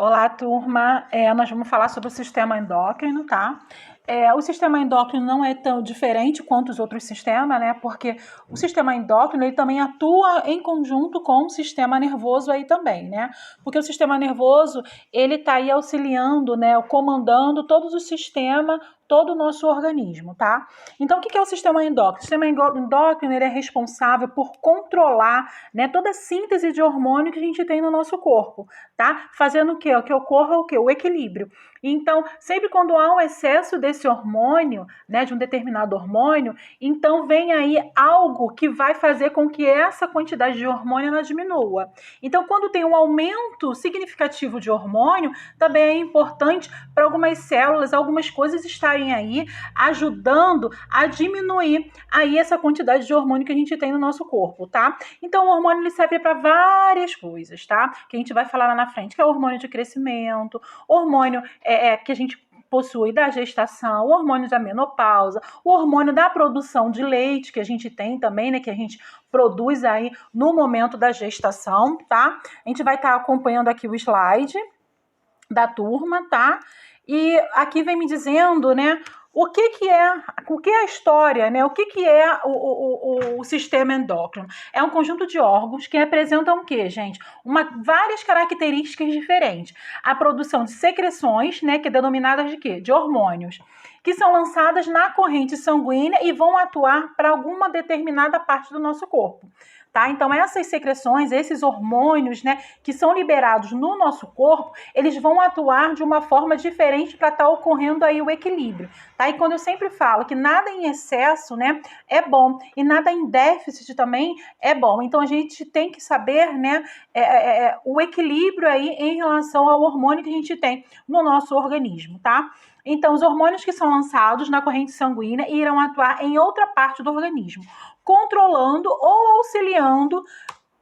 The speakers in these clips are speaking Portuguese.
Olá, turma. Nós vamos falar sobre o sistema endócrino, tá? O sistema endócrino não é tão diferente quanto os outros sistemas, né? Porque o sistema endócrino ele também atua em conjunto com o sistema nervoso aí também, né? Porque o sistema nervoso ele tá aí auxiliando, né? Comandando todos os sistemas, todo o nosso organismo, tá? Então, o que é o sistema endócrino? O sistema endócrino ele é responsável por controlar, né, toda a síntese de hormônio que a gente tem no nosso corpo, tá? Fazendo o quê? Que ocorra o quê? O equilíbrio. Então, sempre quando há um excesso desse hormônio, né, de um determinado hormônio, então vem aí algo que vai fazer com que essa quantidade de hormônio ela diminua. Então, quando tem um aumento significativo de hormônio, também é importante para algumas células, algumas coisas estarem aí ajudando a diminuir aí essa quantidade de hormônio que a gente tem no nosso corpo, tá? Então, o hormônio ele serve para várias coisas, tá? Que a gente vai falar lá na frente, que é o hormônio de crescimento, hormônio que a gente possui da gestação, o hormônio da menopausa, o hormônio da produção de leite, que a gente tem também, né, que a gente produz aí no momento da gestação, tá? A gente vai estar acompanhando aqui o slide da turma, tá? E aqui vem me dizendo, né, o que é a história, né? O que é o sistema endócrino? É um conjunto de órgãos que apresentam o quê, gente? Várias características diferentes. A produção de secreções, né, que é denominadas de quê? De hormônios, que são lançadas na corrente sanguínea e vão atuar para alguma determinada parte do nosso corpo. Tá? Então, essas secreções, esses hormônios, né, que são liberados no nosso corpo, eles vão atuar de uma forma diferente para estar ocorrendo aí o equilíbrio. Tá? E quando eu sempre falo que nada em excesso, né, é bom e nada em déficit também é bom. Então, a gente tem que saber, né, o equilíbrio aí em relação ao hormônio que a gente tem no nosso organismo, tá? Então, os hormônios que são lançados na corrente sanguínea irão atuar em outra parte do organismo, controlando ou auxiliando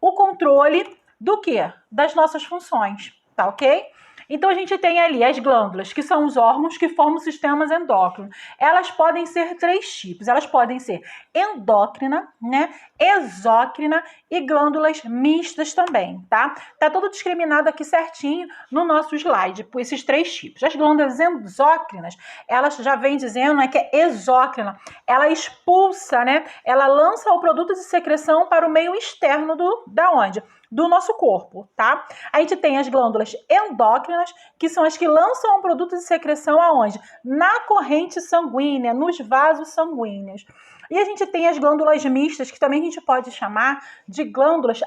o controle do quê? Das nossas funções, tá ok? Então, a gente tem ali as glândulas, que são os órgãos que formam o sistema endócrino. Elas podem ser três tipos. Elas podem ser endócrina, né, exócrina e glândulas mistas também, tá? Tá tudo discriminado aqui certinho no nosso slide, por esses três tipos. As glândulas exócrinas, elas já vem dizendo, né, que é exócrina. Ela expulsa, né, ela lança o produto de secreção para o meio externo da onde? Do nosso corpo, tá? A gente tem as glândulas endócrinas, que são as que lançam o produto de secreção aonde? Na corrente sanguínea, nos vasos sanguíneos. E a gente tem as glândulas mistas, que também a gente pode chamar de glândulas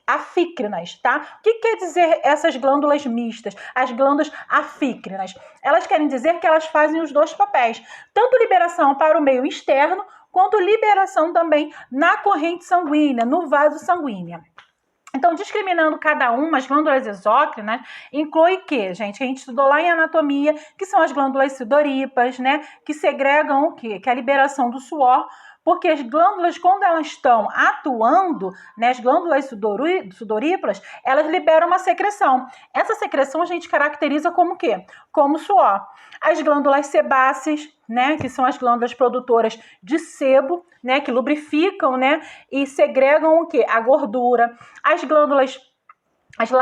afícrinas, tá? O que quer dizer essas glândulas mistas? As glândulas afícrinas. Elas querem dizer que elas fazem os dois papéis, tanto liberação para o meio externo, quanto liberação também na corrente sanguínea, no vaso sanguíneo. Então, discriminando cada uma, as glândulas exócrinas inclui o quê, gente? Que a gente estudou lá em anatomia, que são as glândulas sudoríparas, né? Que segregam o quê? Que é a liberação do suor, porque as glândulas, quando elas estão atuando, né, as glândulas sudoríparas, elas liberam uma secreção. Essa secreção a gente caracteriza como o quê? Como suor. As glândulas sebáceas, né, que são as glândulas produtoras de sebo, né, que lubrificam, né, e segregam o quê? A gordura. As glândulas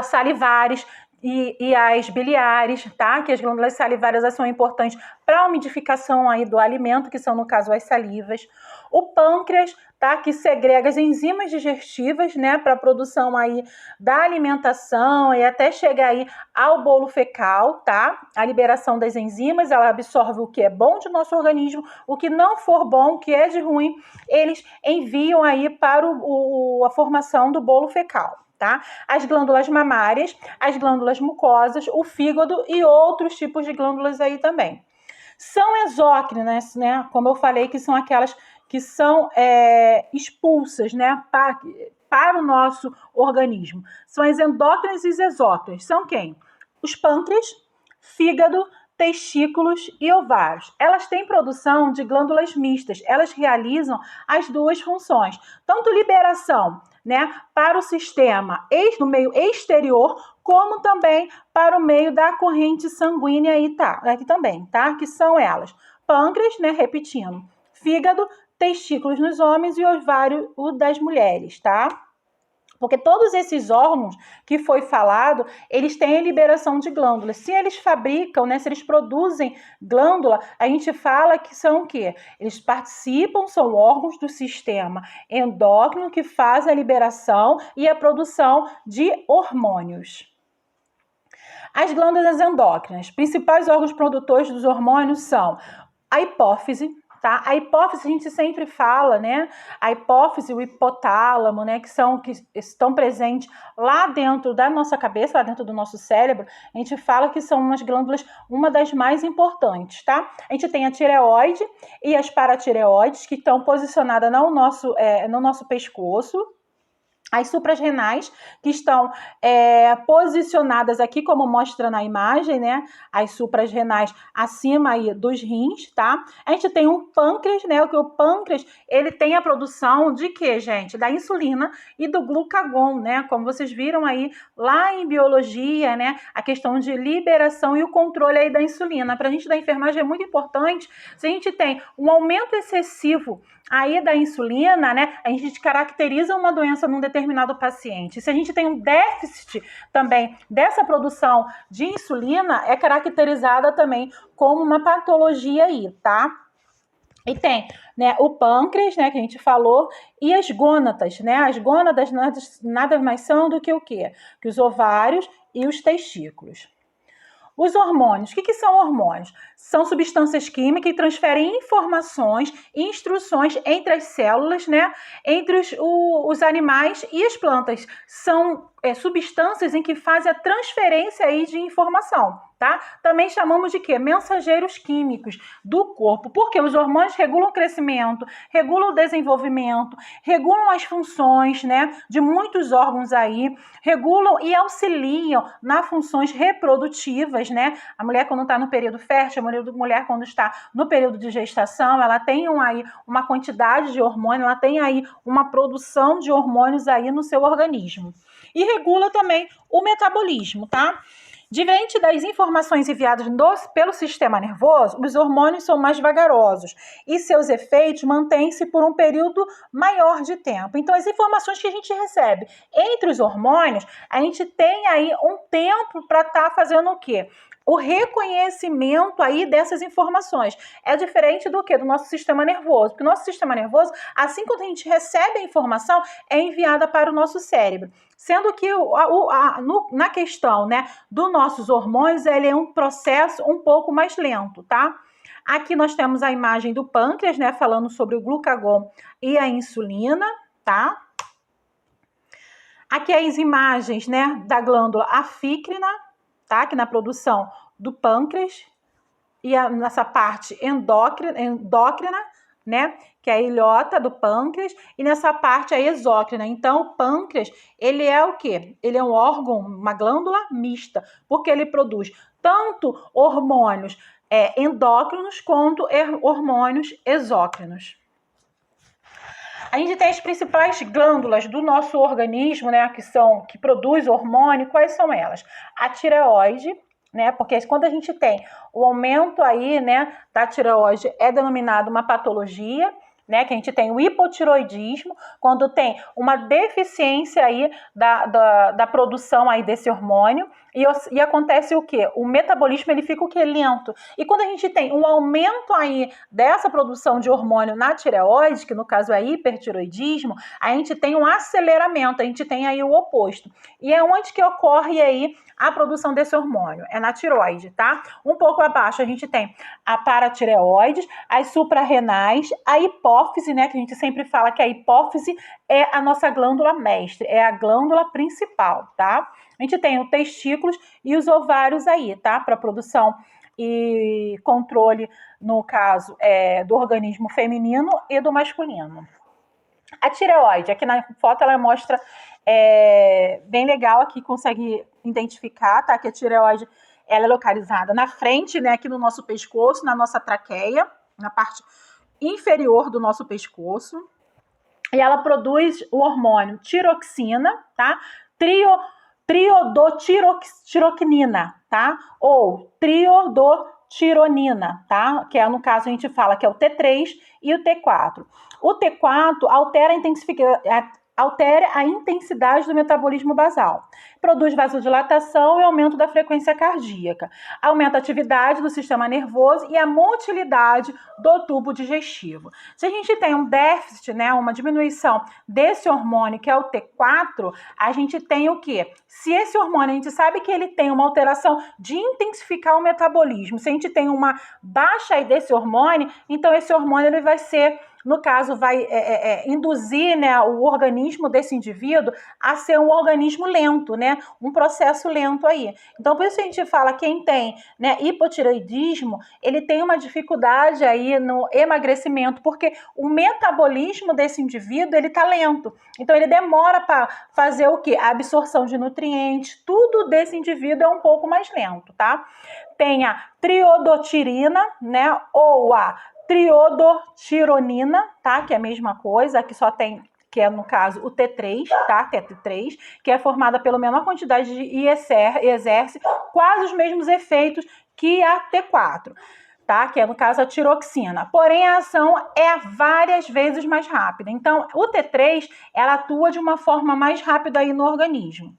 salivares e as biliares, tá? Que as glândulas salivares são importantes para a umidificação aí do alimento, que são, no caso, as salivas. O pâncreas, tá? Que segrega as enzimas digestivas, né? Para a produção aí da alimentação e até chegar aí ao bolo fecal, tá? A liberação das enzimas, ela absorve o que é bom de nosso organismo, o que não for bom, o que é de ruim, eles enviam aí para a formação do bolo fecal. Tá? As glândulas mamárias, as glândulas mucosas, o fígado e outros tipos de glândulas aí também. São exócrinas, né? Como eu falei, que são aquelas que são expulsas, né? Para o nosso organismo. São as endócrinas e as exócrinas. São quem? Os pâncreas, fígado, testículos e ovários. Elas têm produção de glândulas mistas. Elas realizam as duas funções. Tanto liberação, né, para o sistema no meio exterior, como também para o meio da corrente sanguínea aí, tá? Aqui também, tá? Que são elas: pâncreas, né, repetindo, fígado, testículos nos homens e ovário das mulheres, tá? Porque todos esses órgãos que foi falado, eles têm liberação de glândulas. Se eles fabricam, né, se eles produzem glândula, a gente fala que são o quê? Eles participam, são órgãos do sistema endócrino que fazem a liberação e a produção de hormônios. As glândulas endócrinas, principais órgãos produtores dos hormônios são a hipófise, tá? A hipófise a gente sempre fala, né? A hipófise, o hipotálamo, né? Que estão presentes lá dentro da nossa cabeça, lá dentro do nosso cérebro. A gente fala que são umas glândulas, uma das mais importantes, tá? A gente tem a tireoide e as paratireoides que estão posicionadas no nosso pescoço. As suprarrenais, que estão posicionadas aqui, como mostra na imagem, né? As suprarrenais acima aí dos rins, tá? A gente tem um pâncreas, né? O pâncreas, ele tem a produção de quê, gente? Da insulina e do glucagon, né? Como vocês viram aí lá em biologia, né? A questão de liberação e o controle aí da insulina. Para a gente da enfermagem é muito importante. Se a gente tem um aumento excessivo aí da insulina, né, a gente caracteriza uma doença num determinado paciente. Se a gente tem um déficit também dessa produção de insulina, é caracterizada também como uma patologia aí, tá? E tem, né, o pâncreas, né, que a gente falou, e as gônadas, né? As gônadas nada mais são do que o quê? Que os ovários e os testículos. Os hormônios, o que são hormônios? São substâncias químicas que transferem informações e instruções entre as células, né? Entre os animais e as plantas. São substâncias em que fazem a transferência aí de informação, tá? Também chamamos de quê? Mensageiros químicos do corpo, porque os hormônios regulam o crescimento, regulam o desenvolvimento, regulam as funções, né, de muitos órgãos aí, regulam e auxiliam nas funções reprodutivas, né? A mulher quando está no período fértil, a mulher quando está no período de gestação, ela tem aí uma quantidade de hormônio, ela tem aí uma produção de hormônios aí no seu organismo. E regula também o metabolismo, tá? Diferente das informações enviadas pelo sistema nervoso, os hormônios são mais vagarosos e seus efeitos mantêm-se por um período maior de tempo. Então, as informações que a gente recebe entre os hormônios, a gente tem aí um tempo para estar fazendo o quê? O reconhecimento aí dessas informações. É diferente do que? Do nosso sistema nervoso. Porque o nosso sistema nervoso, assim que a gente recebe a informação, é enviada para o nosso cérebro. Sendo que na questão, né, dos nossos hormônios, ele é um processo um pouco mais lento, tá? Aqui nós temos a imagem do pâncreas, né, falando sobre o glucagon e a insulina, tá? Aqui as imagens, né, da glândula afícrina, tá? Aqui na produção do pâncreas e nessa parte endócrina, né? Que é a ilhota do pâncreas, e nessa parte a exócrina. Então, o pâncreas, ele é o quê? Ele é um órgão, uma glândula mista, porque ele produz tanto hormônios endócrinos quanto hormônios exócrinos. A gente tem as principais glândulas do nosso organismo, né, que produz hormônio. Quais são elas? A tireoide, né, porque quando a gente tem o aumento aí, né, da tireoide, é denominado uma patologia, né, que a gente tem o hipotiroidismo, quando tem uma deficiência aí da produção aí desse hormônio, e acontece o quê? O metabolismo, ele fica o quê? Lento. E quando a gente tem um aumento aí dessa produção de hormônio na tireoide, que no caso é hipertiroidismo, a gente tem um aceleramento, a gente tem aí o oposto. E é onde que ocorre aí a produção desse hormônio? É na tireoide, tá? Um pouco abaixo a gente tem a paratireoide, as suprarrenais, a hipófise, né, que a gente sempre fala que a hipófise é a nossa glândula mestre, é a glândula principal, tá? A gente tem os testículos e os ovários aí, tá? Para produção e controle, no caso, do organismo feminino e do masculino. A tireoide, aqui na foto ela mostra bem legal, aqui consegue identificar, tá? Que a tireoide, ela é localizada na frente, né? Aqui no nosso pescoço, na nossa traqueia, na parte inferior do nosso pescoço. E ela produz o hormônio tiroxina, tá? Triodotiroquinina, tá? Ou triodotironina, tá? Que é, no caso, a gente fala que é o T3 e o T4. O T4 altera a Altera a intensidade do metabolismo basal, produz vasodilatação e aumento da frequência cardíaca, aumenta a atividade do sistema nervoso e a motilidade do tubo digestivo. Se a gente tem um déficit, né, uma diminuição desse hormônio, que é o T4, a gente tem o quê? Se esse hormônio, a gente sabe que ele tem uma alteração de intensificar o metabolismo, se a gente tem uma baixa aí desse hormônio, então esse hormônio ele vai ser, no caso, vai induzir, né, o organismo desse indivíduo a ser um organismo lento, né, um processo lento aí. Então, por isso a gente fala, quem tem, né, hipotireoidismo, ele tem uma dificuldade aí no emagrecimento, porque o metabolismo desse indivíduo, ele tá lento. Então, ele demora para fazer o quê? A absorção de nutrientes, tudo desse indivíduo é um pouco mais lento, tá? Tem a triodotirina, né, ou a triodotironina, tá? Que é a mesma coisa, que só tem, que é no caso o T3, tá? Que é T3, que é formada pela menor quantidade e exerce quase os mesmos efeitos que a T4, tá? Que é no caso a tiroxina. Porém, a ação é várias vezes mais rápida. Então, o T3, ela atua de uma forma mais rápida aí no organismo.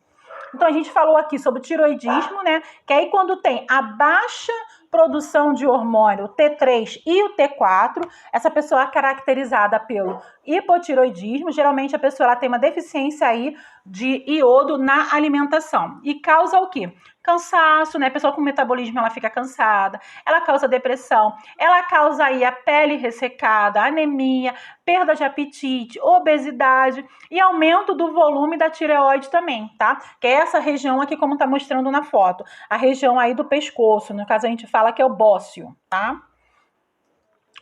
Então, a gente falou aqui sobre o tiroidismo, né? Que aí quando tem a baixa produção de hormônio, o T3 e o T4, essa pessoa é caracterizada pelo hipotiroidismo, geralmente a pessoa ela tem uma deficiência aí de iodo na alimentação e causa o quê? Cansaço, né? A pessoa com metabolismo, ela fica cansada, ela causa depressão, ela causa aí a pele ressecada, anemia, perda de apetite, obesidade e aumento do volume da tireoide também, tá? Que é essa região aqui, como tá mostrando na foto, a região aí do pescoço, no caso a gente fala que é o bócio, tá?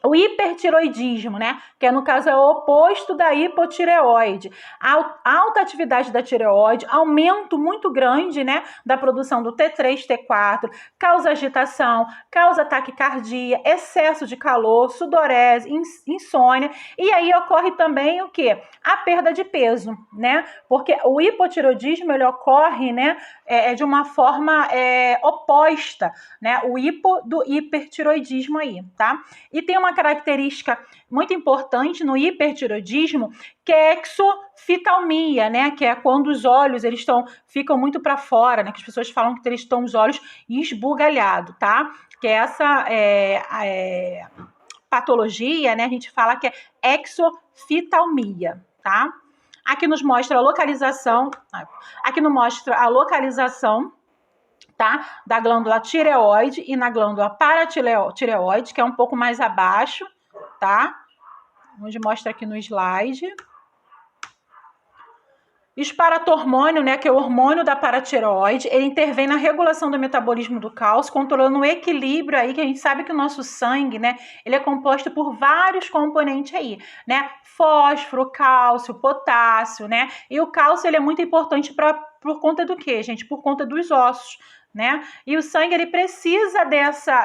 O hipertiroidismo, né? Que no caso é o oposto da hipotireoide. Alta atividade da tireoide, aumento muito grande, né, da produção do T3, T4, causa agitação, causa taquicardia, excesso de calor, sudorese, insônia. E aí ocorre também o quê? A perda de peso, né? Porque o hipotireoidismo, ele ocorre, né, de uma forma oposta, né? O hipo do hipertiroidismo aí, tá? E tem uma característica muito importante no hipertiroidismo, que é exofitalmia, né? Que é quando os olhos ficam muito para fora, né? Que as pessoas falam que eles estão os olhos esbugalhados, tá? Que é essa patologia, né? A gente fala que é exofitalmia, tá? Aqui nos mostra a localização, tá? Da glândula tireoide e na glândula paratireoide, que é um pouco mais abaixo, tá? Onde mostra aqui no slide. Esparatormônio, né, que é o hormônio da paratireoide, ele intervém na regulação do metabolismo do cálcio, controlando o equilíbrio aí, que a gente sabe que o nosso sangue, né, ele é composto por vários componentes aí, né, fósforo, cálcio, potássio, né, e o cálcio, ele é muito importante por conta do quê, gente? Por conta dos ossos, né? E o sangue, ele precisa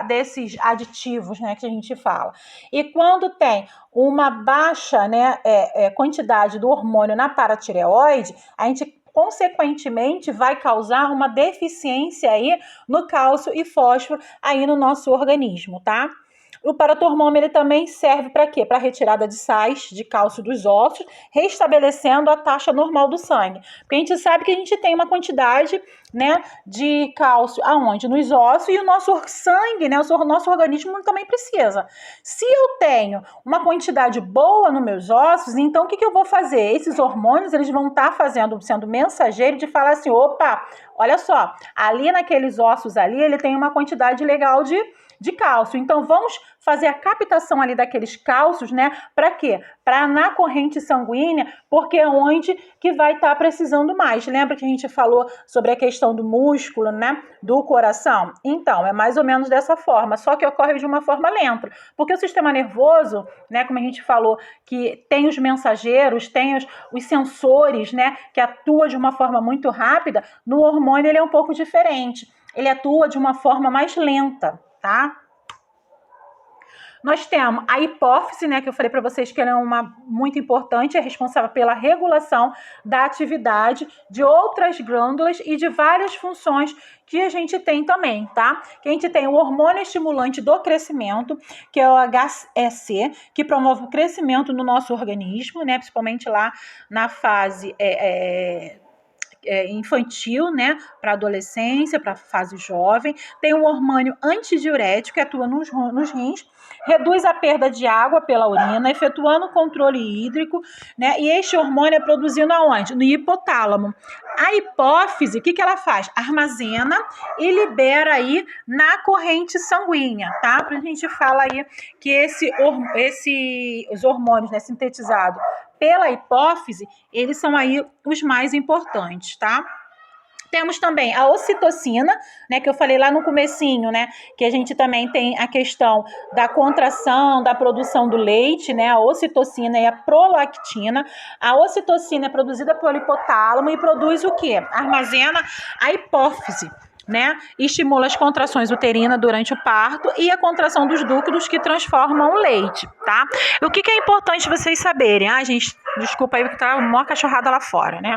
desses aditivos, né, que a gente fala. E quando tem uma baixa, né, quantidade do hormônio na paratireoide, a gente consequentemente vai causar uma deficiência aí no cálcio e fósforo aí no nosso organismo, tá? O paratormômetro ele também serve para quê? Para retirada de sais de cálcio dos ossos, restabelecendo a taxa normal do sangue. Porque a gente sabe que a gente tem uma quantidade, né, de cálcio aonde? Nos ossos, e o nosso sangue, né, o nosso organismo também precisa. Se eu tenho uma quantidade boa nos meus ossos, então o que eu vou fazer? Esses hormônios, eles vão estar sendo mensageiro de falar assim, opa, olha só, ali naqueles ossos ali, ele tem uma quantidade legal de cálcio. Então, vamos fazer a captação ali daqueles cálcios, né? Para quê? Para na corrente sanguínea, porque é onde que vai estar precisando mais. Lembra que a gente falou sobre a questão do músculo, né? Do coração? Então, é mais ou menos dessa forma, só que ocorre de uma forma lenta. Porque o sistema nervoso, né? Como a gente falou, que tem os mensageiros, tem os sensores, né? Que atua de uma forma muito rápida, no hormônio ele é um pouco diferente. Ele atua de uma forma mais lenta, tá? Nós temos a hipófise, né, que eu falei para vocês que ela é uma muito importante, é responsável pela regulação da atividade de outras glândulas e de várias funções que a gente tem também, tá? Que a gente tem o hormônio estimulante do crescimento, que é o HCG, que promove o crescimento no nosso organismo, né, principalmente lá na fase infantil, né, para adolescência, para fase jovem. Tem o hormônio antidiurético que atua nos rins, reduz a perda de água pela urina, efetuando o controle hídrico, né? E este hormônio é produzido aonde? No hipotálamo. A hipófise, o que ela faz? Armazena e libera aí na corrente sanguínea, tá? A gente fala aí que os hormônios, né, sintetizados pela hipófise, eles são aí os mais importantes, tá? Temos também a ocitocina, né, que eu falei lá no comecinho, né, que a gente também tem a questão da contração, da produção do leite, né, a ocitocina e a prolactina. A ocitocina é produzida pelo hipotálamo e produz o quê? Armazena a hipófise, né? Estimula as contrações uterinas durante o parto e a contração dos ductos que transformam o leite, tá? O que é importante vocês saberem? Gente, desculpa aí porque tá uma cachorrada lá fora, né?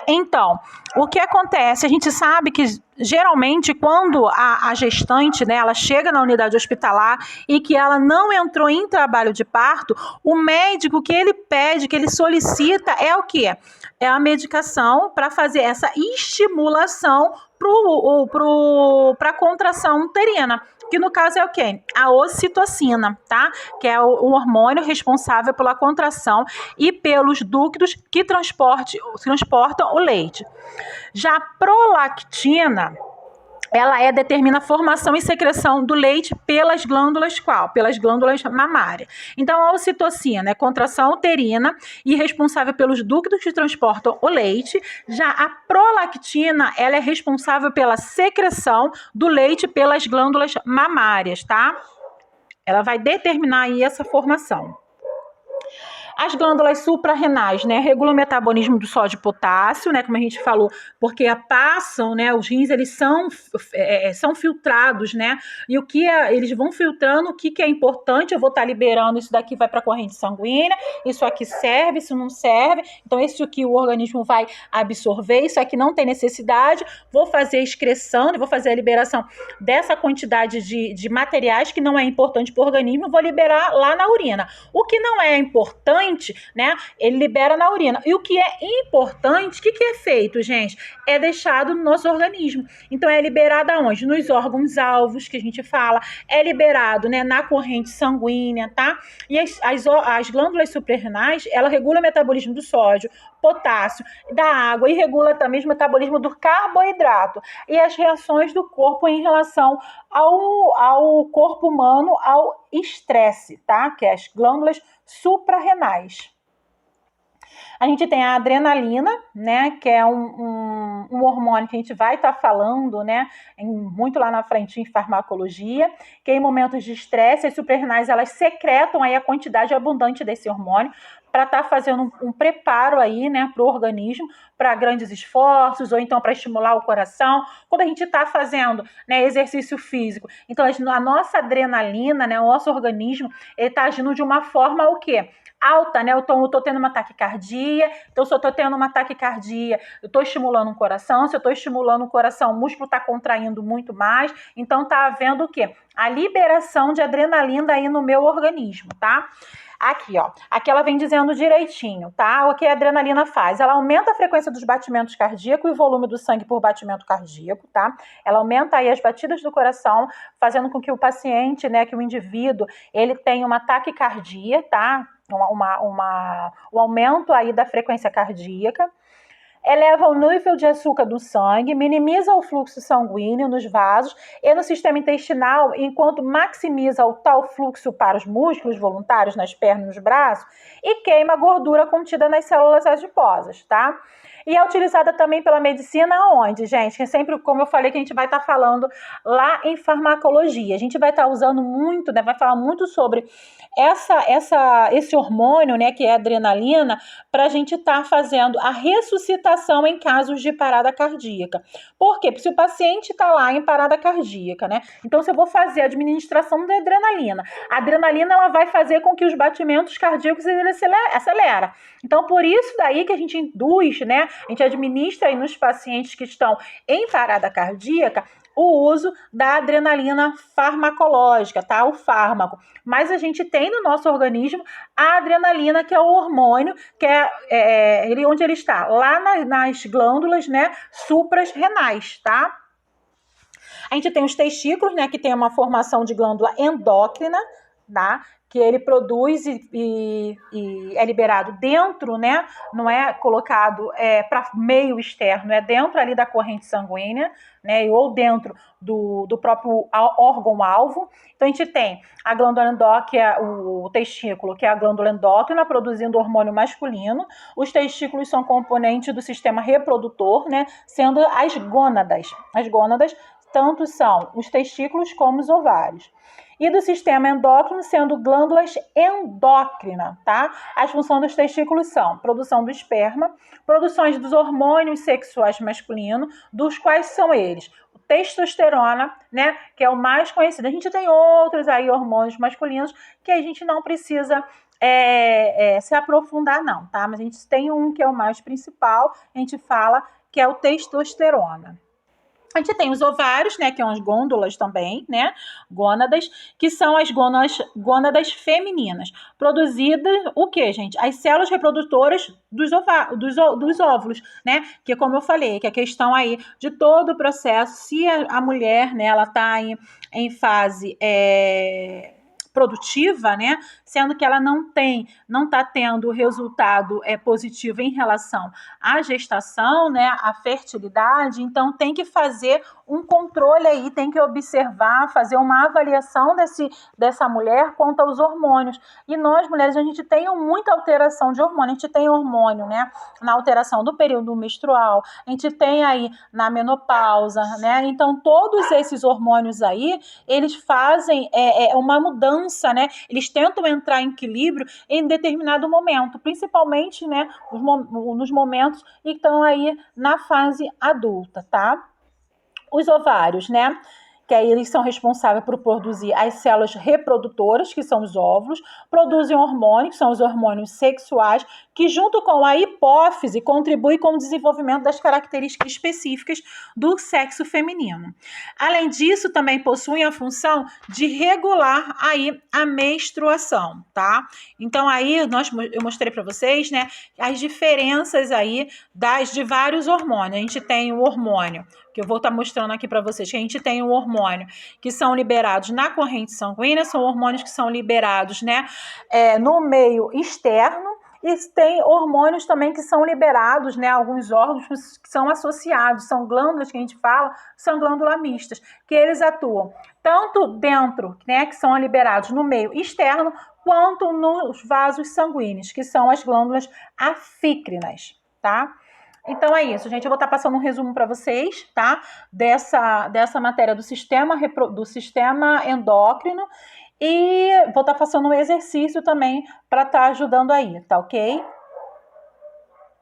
Então, o que acontece? A gente sabe que geralmente quando a gestante, né, ela chega na unidade hospitalar e que ela não entrou em trabalho de parto, o médico que ele pede, que ele solicita é o quê? É a medicação para fazer essa estimulação para a contração uterina, que no caso é o quê? A ocitocina, tá? Que é o hormônio responsável pela contração e pelos ductos que transportam o leite. Já a prolactina, ela determina a formação e secreção do leite pelas glândulas Pelas glândulas mamárias. Então, a ocitocina é contração uterina e responsável pelos ductos que transportam o leite. Já a prolactina, ela é responsável pela secreção do leite pelas glândulas mamárias, tá? Ela vai determinar aí essa formação. As glândulas suprarrenais, né, regulam o metabolismo do sódio e potássio, né, como a gente falou, porque passam, né, os rins, eles são filtrados, né, e eles vão filtrando o que é importante. Eu vou estar liberando isso daqui, vai para a corrente sanguínea, isso aqui serve, isso não serve, então isso aqui o organismo vai absorver, isso aqui não tem necessidade, vou fazer a excreção, vou fazer a liberação dessa quantidade de materiais que não é importante para o organismo, vou liberar lá na urina. O que não é importante, né, ele libera na urina. E o que é importante, o que é feito, gente? É deixado no nosso organismo. Então, é liberado aonde? Nos órgãos-alvos, que a gente fala, é liberado, né, na corrente sanguínea, tá? E as glândulas suprarrenais, ela regula o metabolismo do sódio, potássio, da água e regula também o metabolismo do carboidrato e as reações do corpo em relação ao corpo humano, ao estresse, tá? Que é as glândulas suprarrenais. A gente tem a adrenalina, né, que é um hormônio que a gente vai estar falando, né, muito lá na frente em farmacologia, que em momentos de estresse, as suprarrenais, elas secretam aí a quantidade abundante desse hormônio para estar fazendo um preparo aí, né, para o organismo, para grandes esforços, ou então para estimular o coração, quando a gente está fazendo, né, exercício físico. Então, a nossa adrenalina, né, o nosso organismo, ele está agindo de uma forma o quê? Alta, né? Eu tô tendo uma taquicardia, então se eu tô tendo uma taquicardia, eu tô estimulando o coração, se eu tô estimulando o coração, o músculo tá contraindo muito mais, então tá havendo o quê? A liberação de adrenalina aí no meu organismo, tá? Aqui, ó, aqui ela vem dizendo direitinho, tá? O que a adrenalina faz? Ela aumenta a frequência dos batimentos cardíacos e o volume do sangue por batimento cardíaco, tá? Ela aumenta aí as batidas do coração, fazendo com que o paciente, né, que o indivíduo, ele tenha uma taquicardia, tá? Um aumento aí da frequência cardíaca. Eleva o nível de açúcar do sangue, minimiza o fluxo sanguíneo nos vasos e no sistema intestinal, enquanto maximiza o tal fluxo para os músculos voluntários nas pernas e nos braços e queima a gordura contida nas células adiposas, tá? E é utilizada também pela medicina onde, gente? Que é sempre, como eu falei, que a gente vai estar falando lá em farmacologia. A gente vai estar usando muito, né? Vai falar muito sobre esse hormônio, né? Que é a adrenalina, para a gente estar fazendo a ressuscitação em casos de parada cardíaca. Por quê? Porque se o paciente está lá em parada cardíaca, né? Então, se eu vou fazer a administração da adrenalina, a adrenalina ela vai fazer com que os batimentos cardíacos acelera. Então, por isso daí que a gente induz, né? A gente administra aí nos pacientes que estão em parada cardíaca o uso da adrenalina farmacológica, tá? O fármaco. Mas a gente tem no nosso organismo a adrenalina, que é o hormônio, que onde ele está? Lá nas glândulas, né? Suprarrenais, tá? A gente tem os testículos, né? Que tem uma formação de glândula endócrina, tá? Que ele produz e é liberado dentro, né? Não é colocado para meio externo, é dentro ali da corrente sanguínea, né? Ou dentro do próprio órgão-alvo. Então, a gente tem a glândula endócrina, que é o testículo, que é a glândula endócrina, produzindo hormônio masculino. Os testículos são componentes do sistema reprodutor, né? Sendo as gônadas. As gônadas tanto são os testículos como os ovários. E do sistema endócrino sendo glândulas endócrinas, tá? As funções dos testículos são produção do esperma, produções dos hormônios sexuais masculinos, dos quais são eles o testosterona, né? Que é o mais conhecido. A gente tem outros aí hormônios masculinos que a gente não precisa se aprofundar não, tá? Mas a gente tem um que é o mais principal, a gente fala que é o testosterona. A gente tem os ovários, né, que são as gôndolas também, né, gônadas, que são as gônadas femininas. Produzidas, o que, gente? As células reprodutoras dos óvulos, né, que como eu falei, que é a questão aí de todo o processo, se a mulher, né, ela tá em fase produtiva, né? Sendo que ela não está tendo resultado positivo em relação à gestação, né? À fertilidade, então tem que fazer um controle aí, tem que observar, fazer uma avaliação dessa mulher quanto aos hormônios. E nós, mulheres, a gente tem muita alteração de hormônio, a gente tem hormônio, né? Na alteração do período menstrual, a gente tem aí na menopausa, né? Então, todos esses hormônios aí, eles fazem uma mudança, né? Eles tentam entrar em equilíbrio em determinado momento, principalmente, né, nos momentos que estão aí na fase adulta, tá? Os ovários, né? Que aí eles são responsáveis por produzir as células reprodutoras, que são os óvulos, produzem hormônios, que são os hormônios sexuais, que junto com a hipófise contribuem com o desenvolvimento das características específicas do sexo feminino. Além disso, também possuem a função de regular aí a menstruação, tá? Então aí eu mostrei para vocês, né, as diferenças aí de vários hormônios. A gente tem o hormônio que eu vou estar mostrando aqui para vocês, que a gente tem o hormônio que são liberados na corrente sanguínea, são hormônios que são liberados, né, no meio externo, e tem hormônios também que são liberados, né, alguns órgãos que são associados, são glândulas que a gente fala, são glândulas mistas, que eles atuam tanto dentro, né, que são liberados no meio externo, quanto nos vasos sanguíneos, que são as glândulas afícrinas, tá? Então é isso, gente. Eu vou estar passando um resumo para vocês, tá? Dessa matéria do sistema endócrino e vou estar passando um exercício também para estar ajudando aí, tá ok?